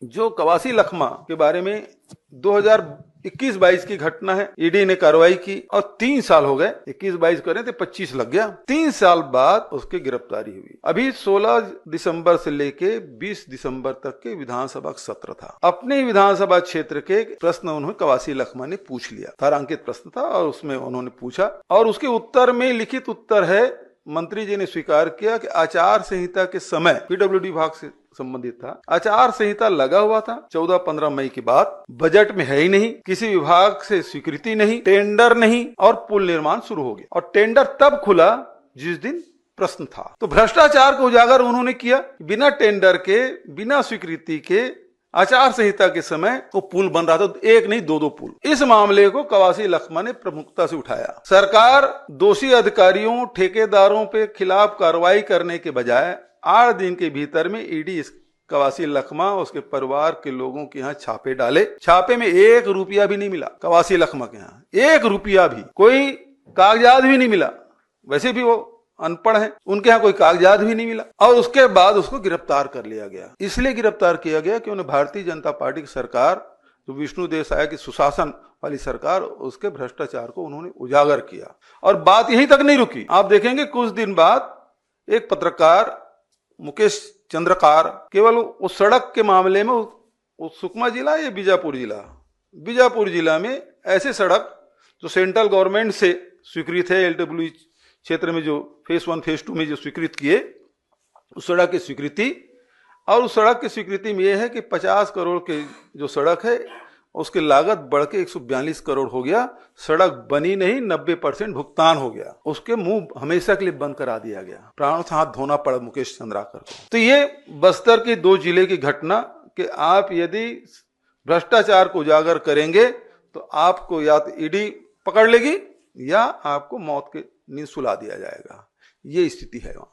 जो कवासी लखमा के बारे में 2021-22 की घटना है, ईडी ने कार्रवाई की और 3 साल हो गए। 21-22 करें तो 25 लग गया। 3 साल बाद उसकी गिरफ्तारी हुई। अभी 16 दिसंबर से लेके 20 दिसंबर तक के विधानसभा सत्र था। अपने विधानसभा क्षेत्र के प्रश्न उन्होंने कवासी लखमा ने पूछ लिया। तारांकित प्रश्न था और उसमें उन्होंने पूछा और उसके उत्तर में लिखित उत्तर है, मंत्री जी ने स्वीकार किया कि आचार संहिता के समय पीडब्ल्यूडी विभाग से संबंधित था। आचार संहिता लगा हुआ था 14-15 मई के बाद, बजट में है ही नहीं, किसी विभाग से स्वीकृति नहीं, टेंडर नहीं और पुल निर्माण शुरू हो गया। और टेंडर तब खुला जिस दिन प्रश्न था। तो भ्रष्टाचार को उजागर उन्होंने किया। बिना टेंडर के, बिना स्वीकृति के आचार संहिता के समय वो पुल बन रहा था, एक नहीं 2-2 पुल। इस मामले को कवासी लखमा ने प्रमुखता से उठाया। सरकार दोषी अधिकारियों, ठेकेदारों पे खिलाफ कार्रवाई करने के बजाय 8 दिन के भीतर में ईडी कवासी लखमा उसके परिवार के लोगों के यहाँ छापे डाले। छापे में 1 रुपया भी नहीं मिला कवासी लखमा के यहाँ, 1 रुपया भी, कोई कागजात भी नहीं मिला। वैसे भी वो अनपढ़ है, उनके यहाँ कोई कागजात भी नहीं मिला। और उसके बाद उसको गिरफ्तार कर लिया गया। इसलिए गिरफ्तार किया गया कि उन्हें भारतीय जनता पार्टी की सरकार, जो विष्णुदेव साय की सुशासन वाली सरकार, उसके भ्रष्टाचार को उन्होंने उजागर किया। और बात यहीं तक नहीं रुकी। आप देखेंगे कुछ दिन बाद एक पत्रकार मुकेश चंद्रकार केवल उस सड़क के मामले में, उस सुकमा जिला या बीजापुर जिला में ऐसे सड़क जो सेंट्रल गवर्नमेंट से स्वीकृत है, एलडब्ल्यू क्षेत्र में जो फेज 1 फेज 2 में जो स्वीकृत किए, उस सड़क की स्वीकृति, और उस सड़क की स्वीकृति में यह है कि 50 करोड़ के जो सड़क है उसकी लागत बढ़ के 142 करोड़ हो गया। सड़क बनी नहीं, 90% भुगतान हो गया। उसके मुंह हमेशा के लिए बंद करा दिया गया। प्राणों से हाथ धोना पड़ा मुकेश चंद्राकर को। तो ये बस्तर के 2 जिले की घटना कि आप यदि भ्रष्टाचार को उजागर करेंगे तो आपको या तो ईडी पकड़ लेगी या आपको मौत के नींद सुला दिया जाएगा। ये स्थिति है वहां।